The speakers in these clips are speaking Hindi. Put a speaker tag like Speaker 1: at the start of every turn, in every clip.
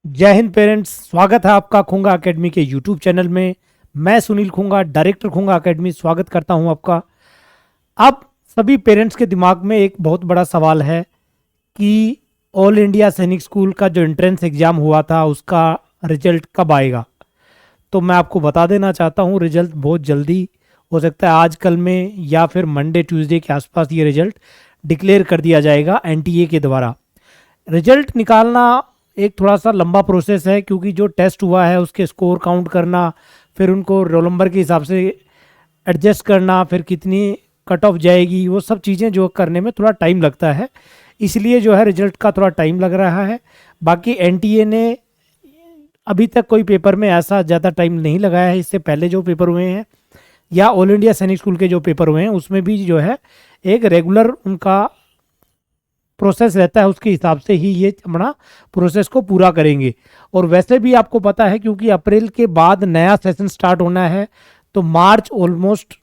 Speaker 1: जय हिंद पेरेंट्स, स्वागत है आपका खूंगा एकेडमी के यूट्यूब चैनल में। मैं सुनील खूंगा, डायरेक्टर खूंगा एकेडमी, स्वागत करता हूं आपका। अब सभी पेरेंट्स के दिमाग में एक बहुत बड़ा सवाल है कि ऑल इंडिया सैनिक स्कूल का जो एंट्रेंस एग्ज़ाम हुआ था उसका रिजल्ट कब आएगा। तो मैं आपको बता देना चाहता हूं, रिजल्ट बहुत जल्दी हो सकता है, आज कल में या फिर मंडे ट्यूसडे के आसपास ये रिजल्ट डिक्लेयर कर दिया जाएगा एनटीए के द्वारा। रिजल्ट निकालना एक थोड़ा सा लंबा प्रोसेस है, क्योंकि जो टेस्ट हुआ है उसके स्कोर काउंट करना, फिर उनको रोल नंबर के हिसाब से एडजस्ट करना, फिर कितनी कट ऑफ जाएगी, वो सब चीज़ें जो करने में थोड़ा टाइम लगता है। इसलिए जो है रिजल्ट का थोड़ा टाइम लग रहा है। बाकी एनटीए ने अभी तक कोई पेपर में ऐसा ज़्यादा टाइम नहीं लगाया है। इससे पहले जो पेपर हुए हैं या ऑल इंडिया सैनिक स्कूल के जो पेपर हुए हैं उसमें भी जो है एक रेगुलर उनका प्रोसेस रहता है, उसके हिसाब से ही ये अपना प्रोसेस को पूरा करेंगे। और वैसे भी आपको पता है, क्योंकि अप्रैल के बाद नया सेशन स्टार्ट होना है, तो मार्च ऑलमोस्ट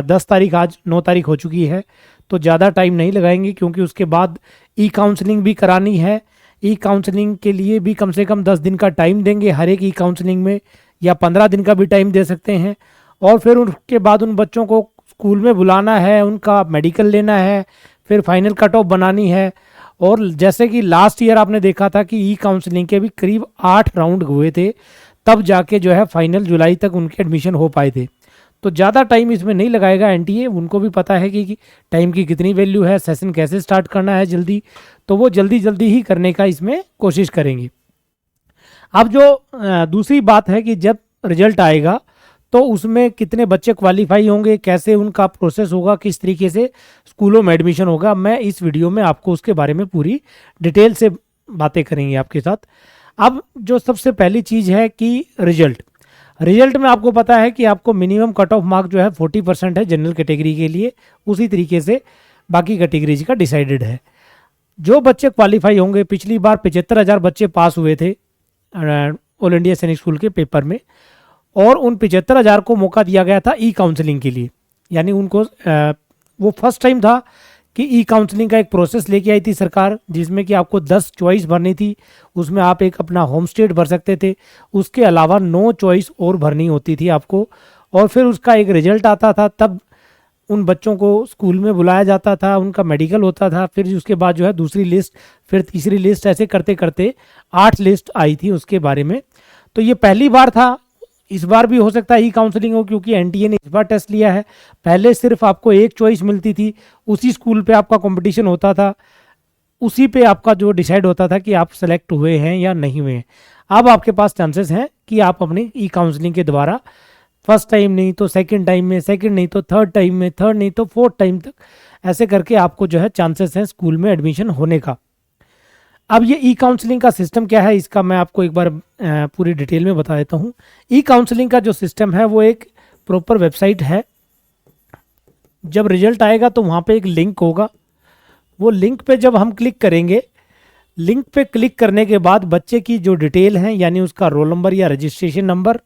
Speaker 1: 10 तारीख, आज 9 तारीख हो चुकी है, तो ज़्यादा टाइम नहीं लगाएंगे, क्योंकि उसके बाद ई काउंसलिंग भी करानी है। ई काउंसलिंग के लिए भी कम से कम 10 दिन का टाइम देंगे हर एक ई काउंसलिंग में, या 15 दिन का भी टाइम दे सकते हैं। और फिर उसके बाद उन बच्चों को स्कूल में बुलाना है, उनका मेडिकल लेना है, फिर फाइनल कट ऑफ बनानी है। और जैसे कि लास्ट ईयर आपने देखा था कि ई काउंसलिंग के भी करीब 8 राउंड हुए थे, तब जाके जो है फाइनल जुलाई तक उनके एडमिशन हो पाए थे। तो ज़्यादा टाइम इसमें नहीं लगाएगा एनटीए, उनको भी पता है कि टाइम की कितनी वैल्यू है, सेशन कैसे स्टार्ट करना है जल्दी, तो वो जल्दी जल्दी ही करने का इसमें कोशिश करेंगे। अब जो दूसरी बात है कि जब रिजल्ट आएगा तो उसमें कितने बच्चे क्वालिफाई होंगे, कैसे उनका प्रोसेस होगा, किस तरीके से स्कूलों में एडमिशन होगा, मैं इस वीडियो में आपको उसके बारे में पूरी डिटेल से बातें करेंगे आपके साथ। अब जो सबसे पहली चीज़ है कि रिजल्ट में आपको पता है कि आपको मिनिमम कट ऑफ मार्क जो है 40% है जनरल कैटेगरी के लिए, उसी तरीके से बाकी कैटेगरीज का डिसाइडेड है। जो बच्चे क्वालिफाई होंगे, पिछली बार 75,000 बच्चे पास हुए थे ऑल इंडिया सैनिक स्कूल के पेपर में, और उन 75,000 को मौका दिया गया था ई काउंसलिंग के लिए। यानी उनको वो फर्स्ट टाइम था कि ई काउंसलिंग का एक प्रोसेस लेके आई थी सरकार, जिसमें कि आपको 10 चॉइस भरनी थी। उसमें आप एक अपना होम स्टेट भर सकते थे, उसके अलावा 9 चॉइस और भरनी होती थी आपको। और फिर उसका एक रिजल्ट आता था, तब उन बच्चों को स्कूल में बुलाया जाता था, उनका मेडिकल होता था, फिर उसके बाद जो है दूसरी लिस्ट, फिर तीसरी लिस्ट, ऐसे करते करते 8 लिस्ट आई थी उसके बारे में। तो ये पहली बार था, इस बार भी हो सकता है ई काउंसलिंग हो, क्योंकि एनटीए ने इस बार टेस्ट लिया है। पहले सिर्फ आपको एक चॉइस मिलती थी, उसी स्कूल पे आपका कंपटीशन होता था, उसी पे आपका जो डिसाइड होता था कि आप सेलेक्ट हुए हैं या नहीं हुए हैं। अब आपके पास चांसेस हैं कि आप अपनी ई काउंसलिंग के द्वारा फर्स्ट टाइम नहीं तो सेकंड टाइम में, सेकंड नहीं तो थर्ड टाइम में, थर्ड नहीं तो फोर्थ टाइम तक, ऐसे करके आपको जो है चांसेस हैं स्कूल में एडमिशन होने का। अब ये ई काउंसलिंग का सिस्टम क्या है, इसका मैं आपको एक बार पूरी डिटेल में बता देता हूँ। ई काउंसलिंग का जो सिस्टम है वो एक प्रॉपर वेबसाइट है। जब रिजल्ट आएगा तो वहाँ पे एक लिंक होगा, वो लिंक पे जब हम क्लिक करेंगे, लिंक पे क्लिक करने के बाद बच्चे की जो डिटेल है, यानी उसका रोल नंबर या रजिस्ट्रेशन नंबर,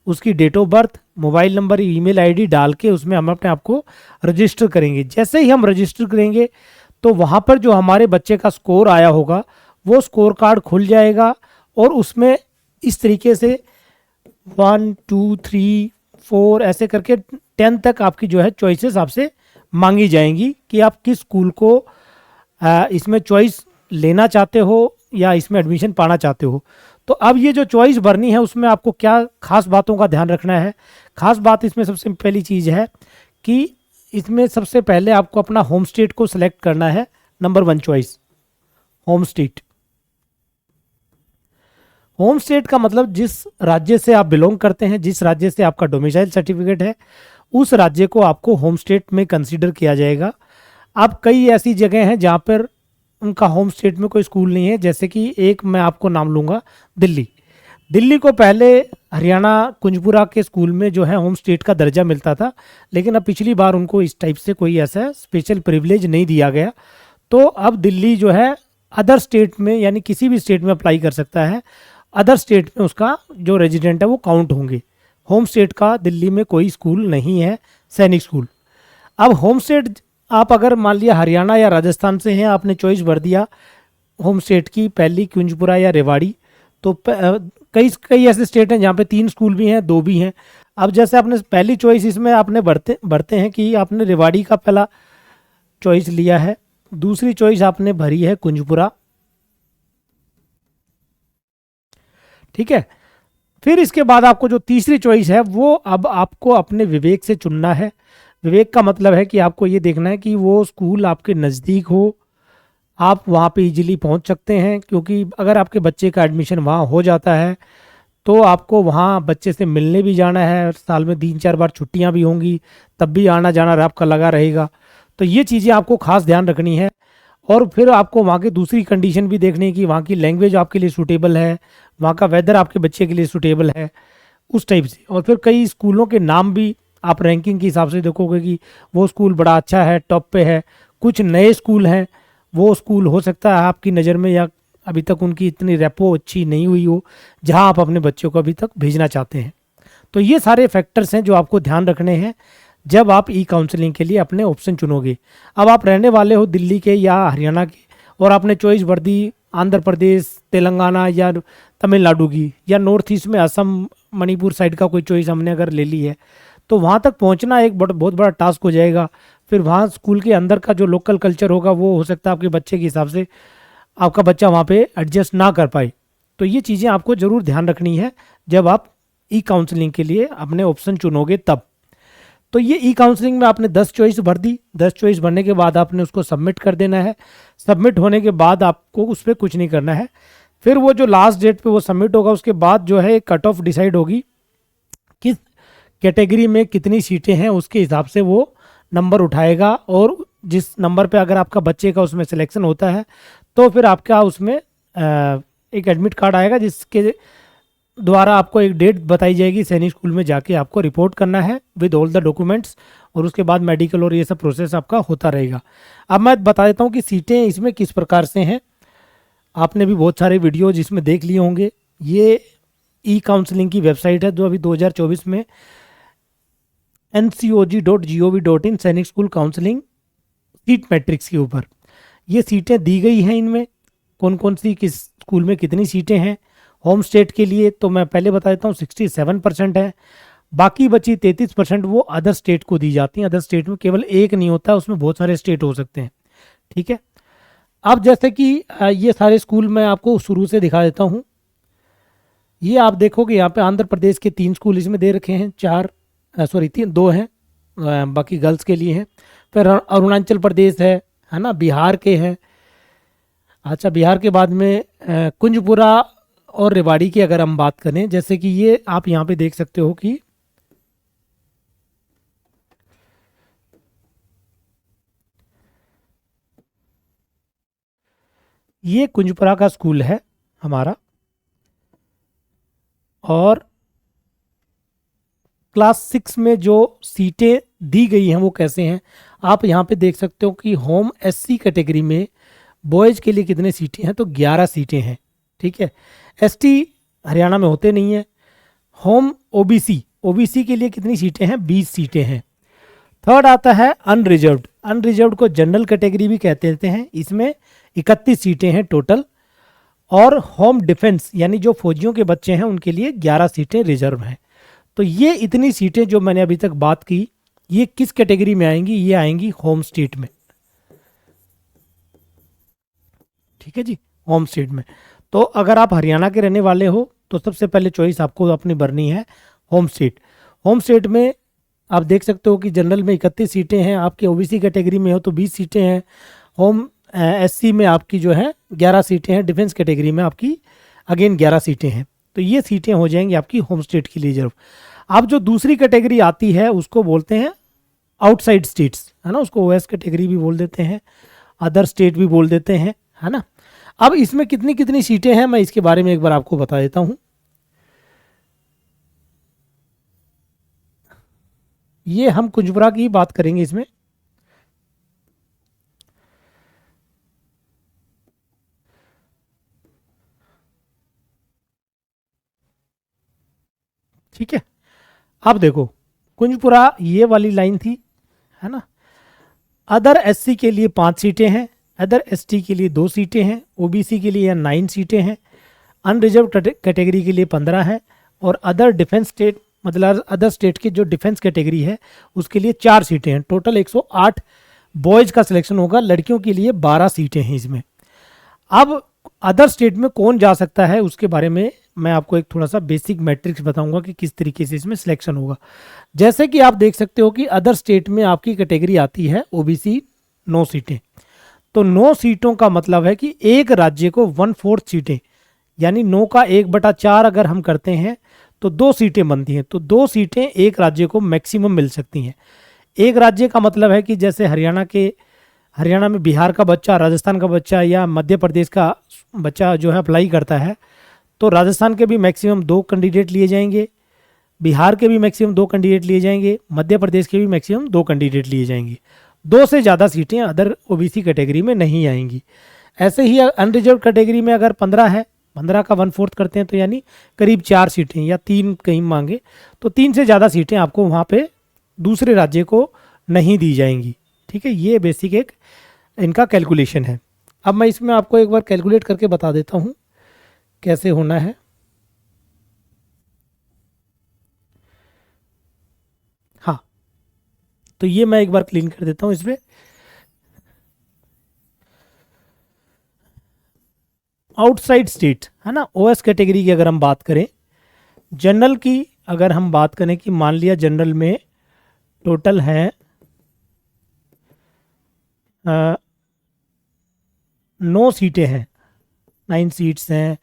Speaker 1: उसकी date of birth, mobile number, email ID डाल के उसमें हम अपने आप को रजिस्टर करेंगे। जैसे ही हम रजिस्टर करेंगे तो वहाँ पर जो हमारे बच्चे का स्कोर आया होगा वो स्कोर कार्ड खुल जाएगा, और उसमें इस तरीके से 1 2 3 4 ऐसे करके 10 तक आपकी जो है चॉइसेस आपसे मांगी जाएंगी कि आप किस स्कूल को इसमें चॉइस लेना चाहते हो या इसमें एडमिशन पाना चाहते हो। तो अब ये जो चॉइस भरनी है उसमें आपको क्या खास बातों का ध्यान रखना है। खास बात इसमें सबसे पहली चीज़ है कि इसमें सबसे पहले आपको अपना होम स्टेट को सिलेक्ट करना है। Number 1 choice home state. Home state का मतलब जिस राज्य से आप बिलोंग करते हैं, जिस राज्य से आपका डोमिसाइल सर्टिफिकेट है, उस राज्य को आपको होम स्टेट में कंसीडर किया जाएगा। अब कई ऐसी जगह हैं जहाँ पर उनका होम स्टेट में कोई स्कूल नहीं है, जैसे कि एक मैं आपको नाम लूँगा, दिल्ली। दिल्ली को पहले हरियाणा कुंजपुरा के स्कूल में जो है होम स्टेट का दर्जा मिलता था, लेकिन अब पिछली बार उनको इस टाइप से कोई ऐसा स्पेशल प्रिविलेज नहीं दिया गया। तो अब दिल्ली जो है अदर स्टेट में, यानी किसी भी स्टेट में अप्लाई कर सकता है। अदर स्टेट में उसका जो रेजिडेंट है वो काउंट होंगे। होम स्टेट का दिल्ली में कोई स्कूल नहीं है, सैनिक स्कूल। अब होम स्टेट आप अगर मान लिया हरियाणा या राजस्थान से हैं, आपने चॉइस भर दिया होम स्टेट की पहली कुंजपुरा या रेवाड़ी, तो कई कई ऐसे स्टेट हैं जहाँ पे 3 स्कूल भी हैं, 2 भी हैं। अब जैसे आपने पहली चॉइस इसमें आपने भरते हैं कि आपने रेवाड़ी का पहला चॉइस लिया है, दूसरी चॉइस आपने भरी है कुंजपुरा, ठीक है। फिर इसके बाद आपको जो तीसरी चॉइस है वो अब आपको अपने विवेक से चुनना है। विवेक का मतलब है कि आपको ये देखना है कि वो स्कूल आपके नज़दीक हो, आप वहाँ पे इजीली पहुँच सकते हैं, क्योंकि अगर आपके बच्चे का एडमिशन वहाँ हो जाता है तो आपको वहाँ बच्चे से मिलने भी जाना है, साल में 3-4 बार छुट्टियाँ भी होंगी, तब भी आना जाना आपका लगा रहेगा। तो ये चीज़ें आपको खास ध्यान रखनी है। और फिर आपको वहाँ की दूसरी कंडीशन भी देखनी है कि वहाँ की लैंग्वेज आपके लिए सूटेबल है, वहाँ का वेदर आपके बच्चे के लिए सूटेबल है, उस टाइप से। और फिर कई स्कूलों के नाम भी आप रैंकिंग के हिसाब से देखोगे कि वो स्कूल बड़ा अच्छा है, टॉप पे है। कुछ नए स्कूल हैं, वो स्कूल हो सकता है आपकी नज़र में या अभी तक उनकी इतनी रेपो अच्छी नहीं हुई हो जहां आप अपने बच्चों को अभी तक भेजना चाहते हैं। तो ये सारे फैक्टर्स हैं जो आपको ध्यान रखने हैं जब आप ई काउंसलिंग के लिए अपने ऑप्शन चुनोगे। अब आप रहने वाले हो दिल्ली के या हरियाणा के और आपने चॉइस भर दी आंध्र प्रदेश, तेलंगाना या तमिलनाडु की, या नॉर्थ ईस्ट में असम मणिपुर साइड का कोई चॉइस हमने अगर ले ली है, तो वहाँ तक पहुँचना एक बहुत बड़ा टास्क हो जाएगा। फिर वहाँ स्कूल के अंदर का जो लोकल कल्चर होगा वो हो सकता है आपके बच्चे के हिसाब से आपका बच्चा वहाँ पे एडजस्ट ना कर पाए। तो ये चीज़ें आपको ज़रूर ध्यान रखनी है जब आप ई काउंसलिंग के लिए अपने ऑप्शन चुनोगे तब। तो ये ई काउंसलिंग में आपने 10 चॉइस भर दी, 10 चॉइस भरने के बाद आपने उसको सबमिट कर देना है। सबमिट होने के बाद आपको उस पर कुछ नहीं करना है। फिर वो जो लास्ट डेट पे वो सबमिट होगा उसके बाद जो है कट ऑफ डिसाइड होगी, किस कैटेगरी में कितनी सीटें हैं उसके हिसाब से वो नंबर उठाएगा। और जिस नंबर पे अगर आपका बच्चे का उसमें सिलेक्शन होता है तो फिर आपका उसमें एक एडमिट कार्ड आएगा जिसके द्वारा आपको एक डेट बताई जाएगी, सैनिक स्कूल में जाके आपको रिपोर्ट करना है विद ऑल द डॉक्यूमेंट्स, और उसके बाद मेडिकल और ये सब प्रोसेस आपका होता रहेगा। अब मैं बता देता हूँ कि सीटें इसमें किस प्रकार से हैं। आपने भी बहुत सारे वीडियोज इसमें देख लिए होंगे। ये ई काउंसलिंग की वेबसाइट है जो अभी 2024 में ncog.gov.in सैनिक स्कूल काउंसलिंग सीट मैट्रिक्स के ऊपर ये सीटें दी गई हैं। इनमें कौन कौन सी किस स्कूल में कितनी सीटें हैं। होम स्टेट के लिए तो मैं पहले बता देता हूँ 67% है, बाकी बची 33% वो अदर स्टेट को दी जाती हैं। अदर स्टेट में केवल एक नहीं होता, उसमें बहुत सारे स्टेट हो सकते हैं, ठीक है। अब जैसे कि ये सारे स्कूल मैं आपको शुरू से दिखा देता हूँ। ये आप देखोगे यहाँ पे आंध्र प्रदेश के 3 स्कूल इसमें दे रखे हैं, 2 हैं, बाकी गर्ल्स के लिए हैं। फिर अरुणाचल प्रदेश है ना, बिहार के हैं। अच्छा, बिहार के बाद में कुंजपुरा और रेवाड़ी की अगर हम बात करें, जैसे कि ये आप यहाँ पे देख सकते हो कि ये कुंजपुरा का स्कूल है हमारा, और क्लास 6 में जो सीटें दी गई हैं वो कैसे हैं आप यहाँ पे देख सकते हो कि होम एससी कैटेगरी में बॉयज़ के लिए कितने सीटें हैं, तो 11 सीटें हैं, ठीक है। एसटी हरियाणा में होते नहीं है। होम ओबीसी के लिए कितनी सीटें हैं, 20 सीटें हैं। थर्ड आता है अनरिजर्व्ड। अनरिजर्व्ड को जनरल कैटेगरी भी कहते हैं, इसमें 31 सीटें हैं टोटल। और होम डिफेंस यानी जो फौजियों के बच्चे हैं उनके लिए 11 सीटें रिजर्व हैं। तो ये इतनी सीटें जो मैंने अभी तक बात की, ये किस कैटेगरी में आएंगी, ये आएंगी होम स्टेट में, ठीक है जी, होम स्टेट में। तो अगर आप हरियाणा के रहने वाले हो तो सबसे पहले चॉइस आपको अपनी भरनी है होम स्टेट। होम स्टेट में आप देख सकते हो कि जनरल में 31 सीटें हैं, आपके ओबीसी कैटेगरी में हो तो 20 सीटें हैं, होम एससी में आपकी जो है 11 सीटें हैं, डिफेंस कैटेगरी में आपकी अगेन 11 सीटें हैं। तो ये सीटें हो जाएंगी आपकी होम स्टेट के लिए रिजर्व। अब जो दूसरी कैटेगरी आती है उसको बोलते हैं आउटसाइड स्टेट्स, है ना, उसको ओएस कैटेगरी भी बोल देते हैं, अदर स्टेट भी बोल देते हैं, है ना। अब इसमें कितनी कितनी सीटें हैं मैं इसके बारे में एक बार आपको बता देता हूं। ये हम कुंजपुरा की बात करेंगे इसमें। ठीक है, अब देखो कुंजपुरा ये वाली लाइन थी, है ना। अदर एससी के लिए 5 सीटें हैं, अदर एसटी के लिए 2 सीटें हैं, ओबीसी के लिए 9 सीटें हैं, अनरिजर्व कैटेगरी के लिए 15 है, और अदर डिफेंस स्टेट मतलब अदर स्टेट की जो डिफेंस कैटेगरी है उसके लिए 4 सीटें हैं। टोटल 108 बॉयज़ का सिलेक्शन होगा, लड़कियों के लिए 12 सीटें हैं इसमें। अब अदर स्टेट में कौन जा सकता है उसके बारे में मैं आपको एक थोड़ा सा बेसिक मैट्रिक्स बताऊंगा कि किस तरीके से इसमें सिलेक्शन होगा। जैसे कि आप देख सकते हो कि अदर स्टेट में आपकी कैटेगरी आती है ओबीसी 9 सीटें। तो 9 सीटों का मतलब है कि एक राज्य को 1/4 सीटें, यानी 9 का 1/4 अगर हम करते हैं तो 2 सीटें बनती हैं। तो 2 सीटें एक राज्य को मैक्सिमम मिल सकती हैं। एक राज्य का मतलब है कि जैसे हरियाणा में बिहार का बच्चा, राजस्थान का बच्चा या मध्य प्रदेश का बच्चा जो है अप्लाई करता है, तो राजस्थान के भी मैक्सिमम 2 कैंडिडेट लिए जाएंगे, बिहार के भी मैक्सिमम 2 कैंडिडेट लिए जाएंगे, मध्य प्रदेश के भी मैक्सिमम 2 कैंडिडेट लिए जाएंगे। 2 से ज़्यादा सीटें अदर ओबीसी कैटेगरी में नहीं आएंगी। ऐसे ही अनरिजर्व कैटेगरी में अगर 15 है, 15 का 1/4 करते हैं तो यानी करीब 4 सीटें या 3 कहीं मांगे, तो 3 से ज़्यादा सीटें आपको वहाँ पे दूसरे राज्य को नहीं दी जाएंगी। ठीक है, ये बेसिक एक इनका कैलकुलेशन है। अब मैं इसमें आपको एक बार कैलकुलेट करके बता देता हूँ कैसे होना है। हाँ, तो ये मैं एक बार क्लीन कर देता हूँ इसमें। आउटसाइड स्टेट है ना, ओएस कैटेगरी की अगर हम बात करें, जनरल की अगर हम बात करें कि मान लिया जनरल में टोटल है 9 सीटें हैं, 9 सीट्स हैं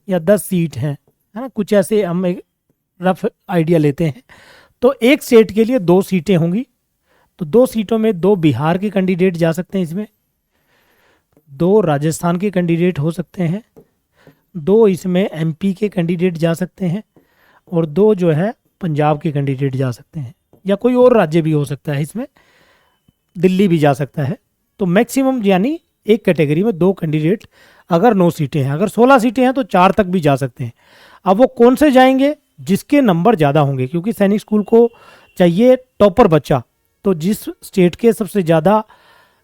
Speaker 1: या 10 सीट हैं, है ना, कुछ ऐसे हम एक रफ आइडिया लेते हैं। तो एक स्टेट के लिए 2 सीटें होंगी, तो 2 सीटों में 2 बिहार के कैंडिडेट जा सकते हैं, इसमें 2 राजस्थान के कैंडिडेट हो सकते हैं, 2 इसमें एमपी के कैंडिडेट जा सकते हैं, और 2 जो है पंजाब के कैंडिडेट जा सकते हैं, या कोई और राज्य भी हो सकता है, इसमें दिल्ली भी जा सकता है। तो मैक्सिमम यानी एक कैटेगरी में 2 कैंडिडेट अगर 9 सीटें हैं, अगर 16 सीटें हैं तो 4 तक भी जा सकते हैं। अब वो कौन से जाएंगे? जिसके नंबर ज़्यादा होंगे, क्योंकि सैनिक स्कूल को चाहिए टॉपर बच्चा, तो जिस स्टेट के सबसे ज़्यादा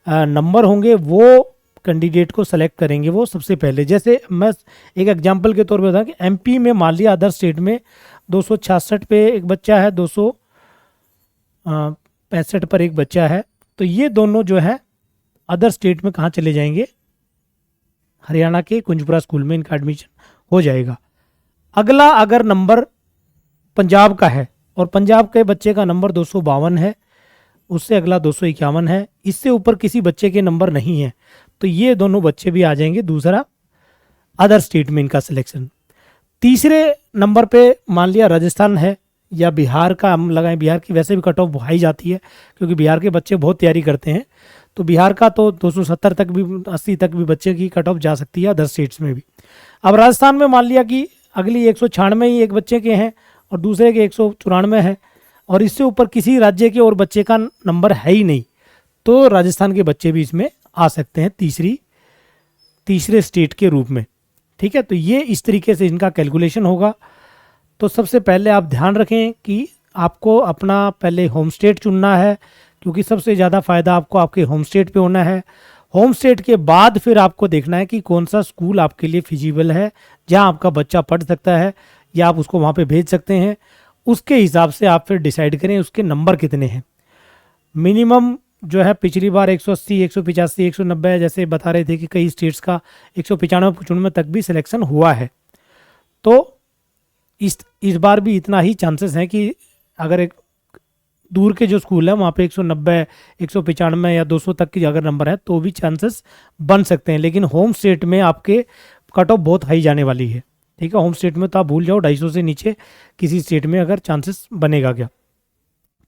Speaker 1: नंबर होंगे वो कैंडिडेट को सेलेक्ट करेंगे वो सबसे पहले। जैसे मैं एक एग्जांपल के तौर पे बताऊं कि एमपी में मान लिया अदर स्टेट में 266 पे एक बच्चा है, 265 पर एक बच्चा है, तो ये दोनों जो है अदर स्टेट में कहाँ चले जाएंगे? हरियाणा के कुंजपुरा स्कूल में इनका एडमिशन हो जाएगा। अगला अगर नंबर पंजाब का है और पंजाब के बच्चे का नंबर 252 है, उससे अगला 251 है, इससे ऊपर किसी बच्चे के नंबर नहीं है, तो ये दोनों बच्चे भी आ जाएंगे दूसरा अदर स्टेट में इनका सिलेक्शन। तीसरे नंबर पे मान लिया राजस्थान है या बिहार का हम लगाएं, बिहार की वैसे भी कट ऑफ हाई जाती है क्योंकि बिहार के बच्चे बहुत तैयारी करते हैं, तो बिहार का तो 270 तक भी 80 तक भी बच्चे की कट ऑफ जा सकती है अदर स्टेट्स में भी। अब राजस्थान में मान लिया कि अगली 196 ही एक बच्चे के हैं और दूसरे के 194 है, और इससे ऊपर किसी राज्य के और बच्चे का नंबर है ही नहीं, तो राजस्थान के बच्चे भी इसमें आ सकते हैं तीसरे स्टेट के रूप में। ठीक है, तो ये इस तरीके से इनका कैलकुलेशन होगा। तो सबसे पहले आप ध्यान रखें कि आपको अपना पहले होम स्टेट चुनना है, क्योंकि सबसे ज़्यादा फ़ायदा आपको आपके होम स्टेट पे होना है। होम स्टेट के बाद फिर आपको देखना है कि कौन सा स्कूल आपके लिए फिजिबल है, जहां आपका बच्चा पढ़ सकता है या आप उसको वहां पे भेज सकते हैं। उसके हिसाब से आप फिर डिसाइड करें उसके नंबर कितने हैं। मिनिमम जो है पिछली बार 180, 185, 190 जैसे बता रहे थे कि कई स्टेट्स का 195-95 तक भी सिलेक्शन हुआ है। तो इस बार भी इतना ही चांसेस हैं कि अगर एक दूर के जो स्कूल है वहाँ पे 190, 195 या 200 तक की अगर नंबर है तो भी चांसेस बन सकते हैं, लेकिन होम स्टेट में आपके कट ऑफ बहुत हाई जाने वाली है। ठीक है, होम स्टेट में तो आप भूल जाओ, 250 से नीचे किसी स्टेट में अगर चांसेस बनेगा क्या।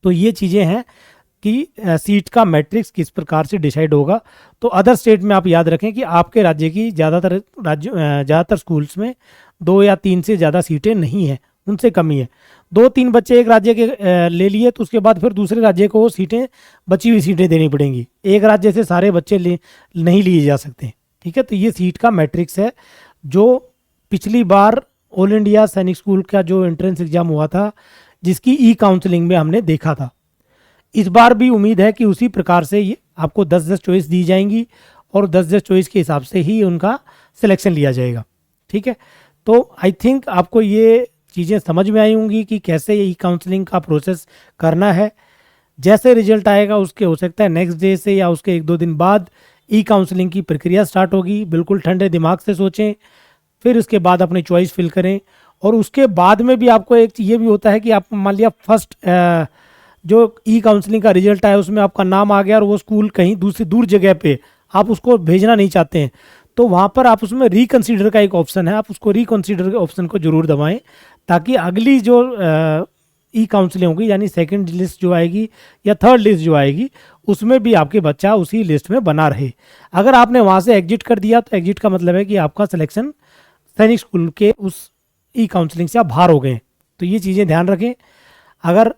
Speaker 1: तो ये चीज़ें हैं कि सीट का मैट्रिक्स किस प्रकार से डिसाइड होगा। तो अदर स्टेट में आप याद रखें कि आपके राज्य की ज़्यादातर स्कूल्स में 2 या 3 से ज़्यादा सीटें नहीं हैं, उनसे कम ही है। 2-3 बच्चे एक राज्य के ले लिए तो उसके बाद फिर दूसरे राज्य को सीटें, बची हुई सीटें देनी पड़ेंगी। एक राज्य से सारे बच्चे नहीं लिए जा सकते। ठीक है, तो ये सीट का मैट्रिक्स है जो पिछली बार ऑल इंडिया सैनिक स्कूल का जो एंट्रेंस एग्जाम हुआ था जिसकी ई काउंसलिंग में हमने देखा था। इस बार भी उम्मीद है कि उसी प्रकार से ये आपको 10-10 चॉइस दी जाएंगी और 10-10 चॉइस के हिसाब से ही उनका सिलेक्शन लिया जाएगा। ठीक है, तो आई थिंक आपको ये चीज़ें समझ में आई होंगी कि कैसे ई काउंसलिंग का प्रोसेस करना है। जैसे रिजल्ट आएगा उसके हो सकता है नेक्स्ट डे से या उसके 1-2 दिन बाद ई काउंसलिंग की प्रक्रिया स्टार्ट होगी। बिल्कुल ठंडे दिमाग से सोचें, फिर उसके बाद अपनी चॉइस फिल करें। और उसके बाद में भी आपको एक ये भी होता है कि आप मान लिया फर्स्ट जो ई काउंसलिंग का रिजल्ट आया उसमें आपका नाम आ गया और वो स्कूल कहीं दूसरी दूर जगह पे आप उसको भेजना नहीं चाहते हैं, तो वहाँ पर आप उसमें रिकन्सिडर का एक ऑप्शन है, आप उसको रिकन्सिडर के ऑप्शन को जरूर दबाएं, ताकि अगली जो ई काउंसलिंग होगी यानी सेकंड लिस्ट जो आएगी या थर्ड लिस्ट जो आएगी उसमें भी आपके बच्चा उसी लिस्ट में बना रहे। अगर आपने वहाँ से एग्जिट कर दिया तो एग्जिट का मतलब है कि आपका सिलेक्शन सैनिक स्कूल के उस ई काउंसलिंग से आप बाहर हो गए। तो ये चीज़ें ध्यान रखें। अगर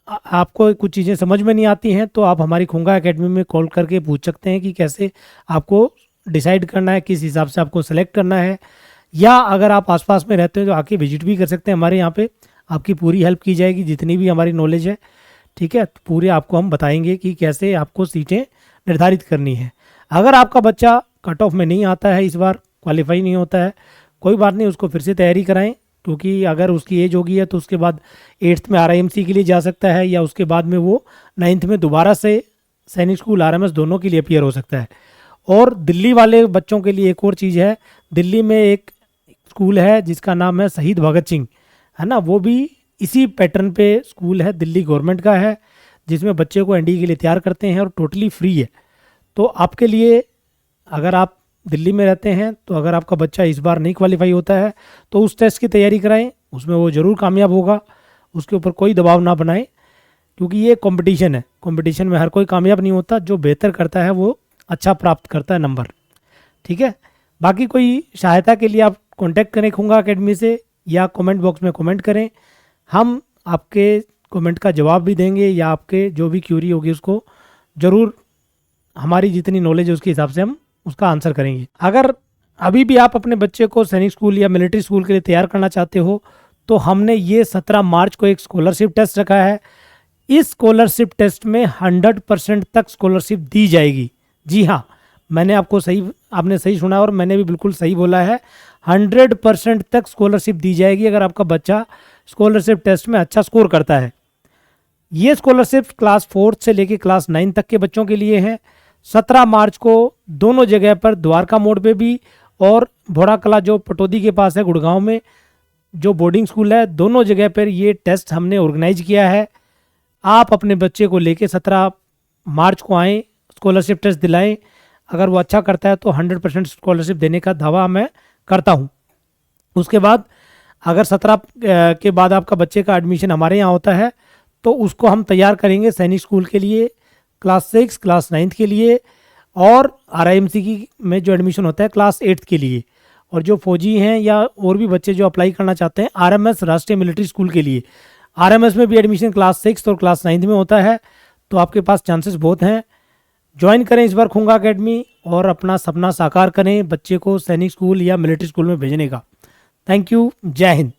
Speaker 1: आपको कुछ चीज़ें समझ में नहीं आती हैं तो आप हमारी खुंगा एकेडमी में कॉल करके पूछ सकते हैं कि कैसे आपको डिसाइड करना है, किस हिसाब से आपको सेलेक्ट करना है। या अगर आप आसपास में रहते हैं तो आके विजिट भी कर सकते हैं हमारे यहाँ पे, आपकी पूरी हेल्प की जाएगी जितनी भी हमारी नॉलेज है। ठीक है, तो पूरे आपको हम बताएंगे कि कैसे आपको सीटें निर्धारित करनी है। अगर आपका बच्चा कट ऑफ में नहीं आता है, इस बार क्वालिफाई नहीं होता है, कोई बात नहीं, उसको फिर से तैयारी कराएं, क्योंकि अगर उसकी एज होगी है तो उसके बाद 8th में RIMC के लिए जा सकता है या उसके बाद में वो 9th में दोबारा से सैनिक स्कूल RMS दोनों के लिए अपीयर हो सकता है। और दिल्ली वाले बच्चों के लिए एक और चीज़ है, दिल्ली में एक स्कूल है जिसका नाम है शहीद भगत सिंह, है ना, वो भी इसी पैटर्न पे स्कूल है, दिल्ली गवर्नमेंट का है, जिसमें बच्चे को NDA के लिए तैयार करते हैं और टोटली फ्री है। तो आपके लिए, अगर आप दिल्ली में रहते हैं तो अगर आपका बच्चा इस बार नहीं क्वालिफाई होता है तो उस टेस्ट की तैयारी कराएं, उसमें वो ज़रूर कामयाब होगा। उसके ऊपर कोई दबाव ना बनाएं, क्योंकि ये कंपटीशन है, कंपटीशन में हर कोई कामयाब नहीं होता, जो बेहतर करता है वो अच्छा प्राप्त करता है नंबर। ठीक है, बाकी कोई सहायता के लिए आप कांटेक्ट करें खुंगा एकेडमी से या कमेंट बॉक्स में कमेंट करें, हम आपके कमेंट का जवाब भी देंगे या आपके जो भी क्यूरी होगी उसको ज़रूर हमारी जितनी नॉलेज है उसके हिसाब से हम उसका आंसर करेंगे। अगर अभी भी आप अपने बच्चे को सैनिक स्कूल या मिलिट्री स्कूल के लिए तैयार करना चाहते हो तो हमने ये 17 मार्च को एक स्कॉलरशिप टेस्ट रखा है। इस स्कॉलरशिप टेस्ट में 100% तक स्कॉलरशिप दी जाएगी। जी हाँ, आपने सही सुना और मैंने भी बिल्कुल सही बोला है, 100% तक स्कॉलरशिप दी जाएगी अगर आपका बच्चा स्कॉलरशिप टेस्ट में अच्छा स्कोर करता है। ये स्कॉलरशिप क्लास 4 से लेके क्लास 9 तक के बच्चों के लिए है। 17 मार्च को दोनों जगह पर, द्वारका मोड़ पे भी और भोड़ा कला जो पटौदी के पास है गुड़गांव में जो बोर्डिंग स्कूल है, दोनों जगह पर ये टेस्ट हमने ऑर्गेनाइज किया है। आप अपने बच्चे को लेके 17 मार्च को आएँ, स्कॉलरशिप टेस्ट दिलाएं। अगर वो अच्छा करता है तो 100% स्कॉलरशिप देने का दावा मैं करता हूँ। उसके बाद अगर 17 के बाद आपका बच्चे का एडमिशन हमारे यहाँ होता है तो उसको हम तैयार करेंगे सैनिक स्कूल के लिए, क्लास 6, क्लास 9 के लिए, और RIMC की में जो एडमिशन होता है क्लास 8 के लिए। और जो फौजी हैं या और भी बच्चे जो अप्लाई करना चाहते हैं RMS राष्ट्रीय मिलिट्री स्कूल के लिए, RMS में भी एडमिशन क्लास 6 और क्लास 9 में होता है। तो आपके पास चांसेस बहुत हैं। ज्वाइन करें इस बार खुंगा एकेडमी और अपना सपना साकार करें बच्चे को सैनिक स्कूल या मिलिट्री स्कूल में भेजने का। थैंक यू, जय हिंद।